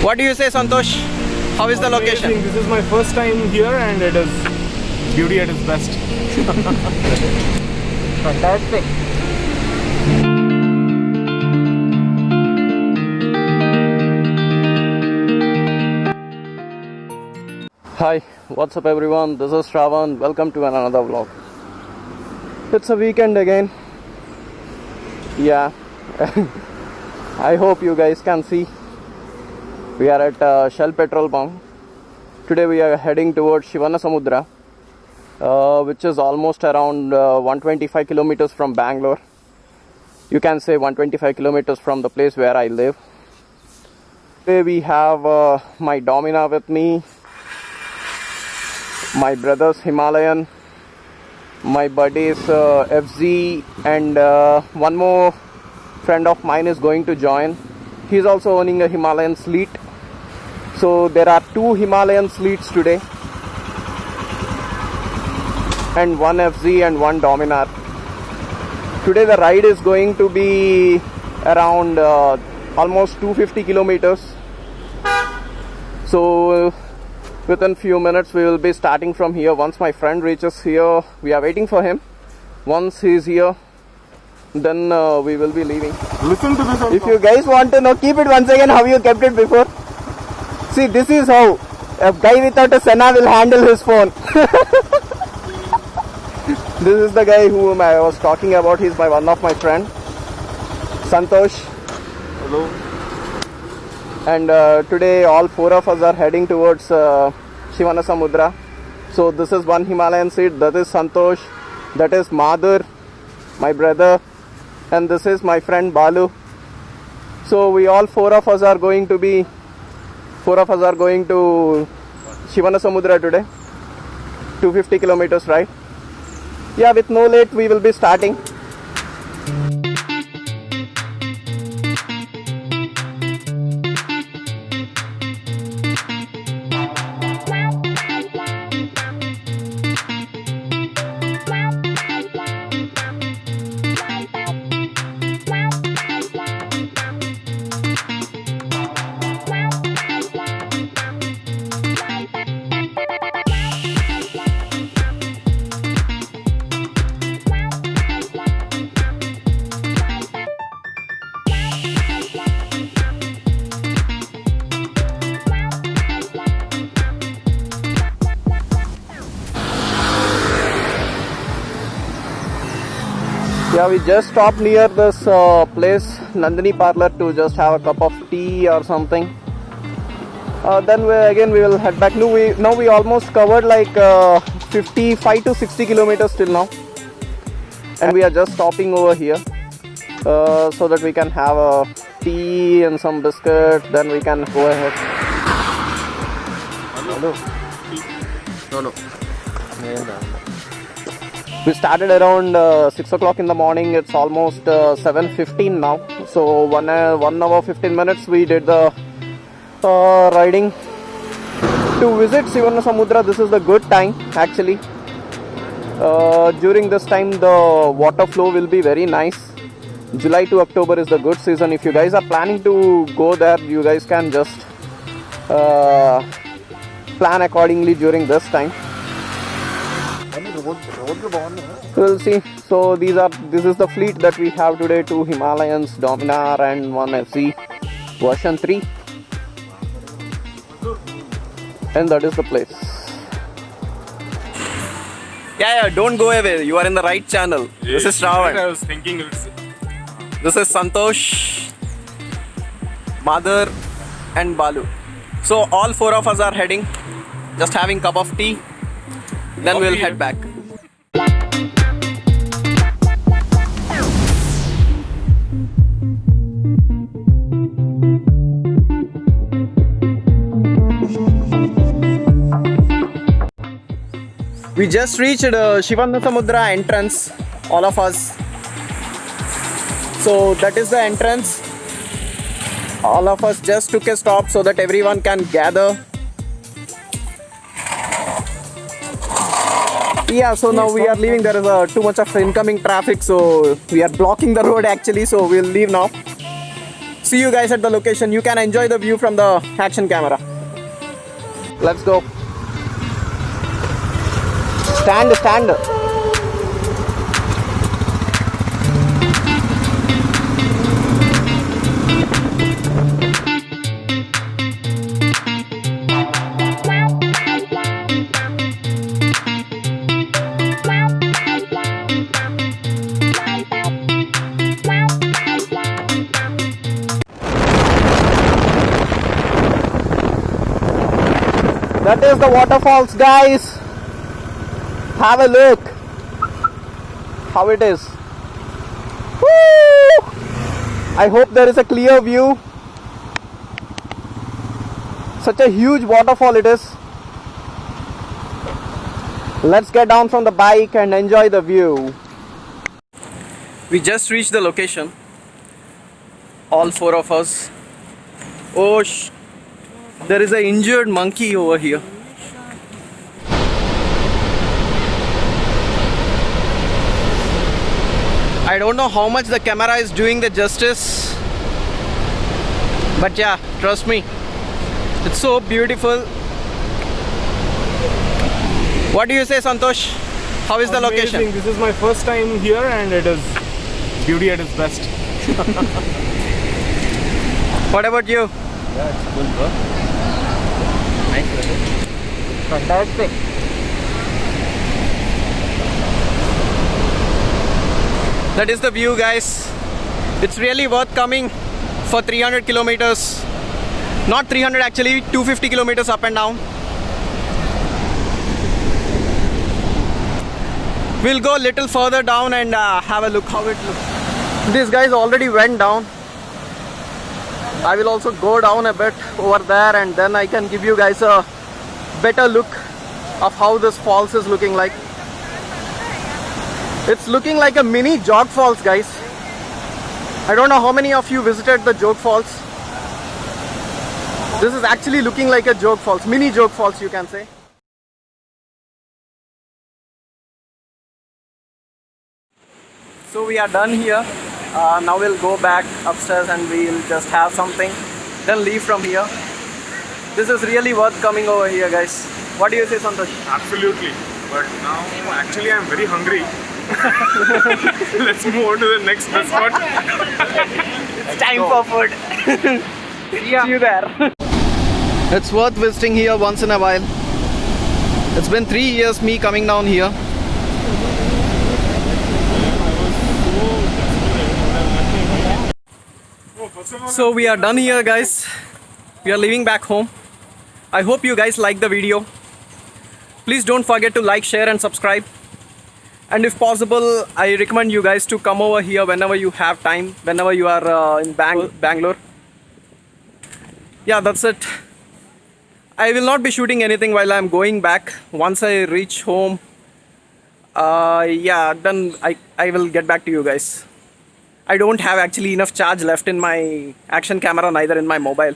What do you say, Santosh? How is the location? This is my first time here and it is beauty at its best. Fantastic. Hi, what's up everyone? This is Sravan. Welcome to another vlog. It's a weekend again. Yeah. I hope you guys can see. We are at Shell petrol pump. Today we are heading towards Shivanasamudra, which is almost around 125 kilometers from Bangalore. You can say 125 kilometers from the place where I live. Today we have my Dominar with me, my brother's Himalayan, my buddy's FZ, and one more friend of mine is going to join. He's also owning a Himalayan Sleet. So there are two Himalayan Sleets today, and one FZ and one Dominar. Today the ride is going to be around almost 250 kilometers. So within few minutes we will be starting from here. Once my friend reaches here, we are waiting for him. Once he is here, then we will be leaving. Listen to this. If you guys want to know, keep it once again how you kept it before. See, this is how a guy without a Senna will handle his phone. This is the guy whom I was talking about. He's one of my friend, Santosh. Hello. And today all four of us are heading towards Shivanasamudra. So this is one Himalayan seat, that is Santosh, that is Madhur, my brother, and this is my friend Balu. So we all four of us are going to Shivanasamudra today. 250 kilometers, right? Yeah, with no late we will be starting. Yeah, we just stopped near this place, Nandini Parlor, to just have a cup of tea or something. Then we will head back. Now we almost covered like 55 to 60 kilometers till now, and we are just stopping over here so that we can have a tea and some biscuit. Then we can go ahead. No. We started around 6 o'clock in the morning. It's almost 7:15 now. So 1 hour 15 minutes we did the riding to visit Shivanasamudra. This is the good time actually. During this time the water flow will be very nice. July to October is the good season. If you guys are planning to go there, you guys can just plan accordingly during this time. We'll see. So this is the fleet that we have today: two Himalayans, Dominar, and one FZ version 3. And that is the place. Yeah, don't go away. You are in the right channel. This is Sravan. I was thinking it's... This is Santosh, Madhur, and Balu. So all four of us are heading, just having cup of tea. Then we'll head back. We just reached Shivanasamudra entrance, all of us. So that is the entrance. All of us just took a stop so that everyone can gather. Yeah, so now we are leaving. There is too much of incoming traffic, so we are blocking the road actually, so we'll leave now. see you guys at the location. You can enjoy the view from the action camera. Let's go. Stand. That is the waterfalls, guys. Have a look how it is. Woo! I hope there is a clear view. Such a huge waterfall it is. Let's get down from the bike and enjoy the view. We just reached the location. All four of us. Oh, there is an injured monkey over here. I don't know how much the camera is doing the justice, but yeah, trust me, it's so beautiful. What do you say, Santosh? How is the location? Amazing. This is my first time here and it is beauty at its best. What about you? Yeah, it's good, bro. Nice weather. Fantastic. That is the view, guys. It's really worth coming for 300 kilometers. Not 300 actually, 250 kilometers up and down. We'll go a little further down and have a look how it looks. These guys already went down. I will also go down a bit over there and then I can give you guys a better look of how this falls is looking like. It's looking like a mini jog falls, guys. I don't know how many of you visited the jog falls. This is actually looking like a jog falls, mini jog falls you can say. So we are done here. Now we'll go back upstairs and we'll just have something, then leave from here. This is really worth coming over here, guys. What do you say, Santosh? Absolutely. But now actually I'm very hungry. Let's move on to the next best spot. It's time for food. See you there. It's worth visiting here once in a while. It's been 3 years me coming down here. So we are done here, guys. We are leaving back home. I hope you guys like the video. Please don't forget to like, share and subscribe. And if possible, I recommend you guys to come over here whenever you have time, whenever you are in Bangalore. Yeah, that's it. I will not be shooting anything while I'm going back. Once I reach home, yeah, then I will get back to you guys. I don't have actually enough charge left in my action camera, neither in my mobile,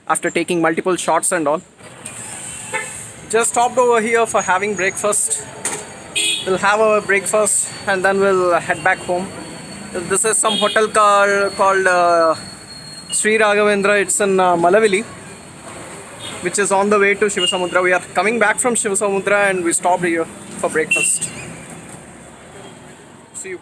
after taking multiple shots and all. Just stopped over here for having breakfast. We'll have our breakfast and then we'll head back home. This is some hotel called Sri Raghavendra. It's in Malavili, which is on the way to Shivanasamudra. We are coming back from Shivanasamudra and we stopped here for breakfast. See you.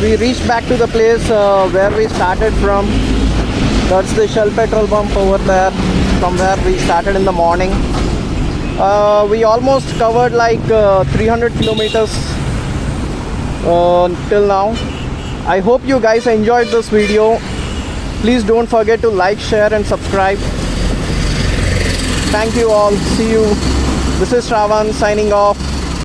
we reached back to the place where we started from. That's the Shell petrol pump over there, from where we started in the morning. We almost covered like 300 kilometers till now. I hope you guys enjoyed this video. Please don't forget to like, share and subscribe. Thank you all. See you. This is Sravan signing off.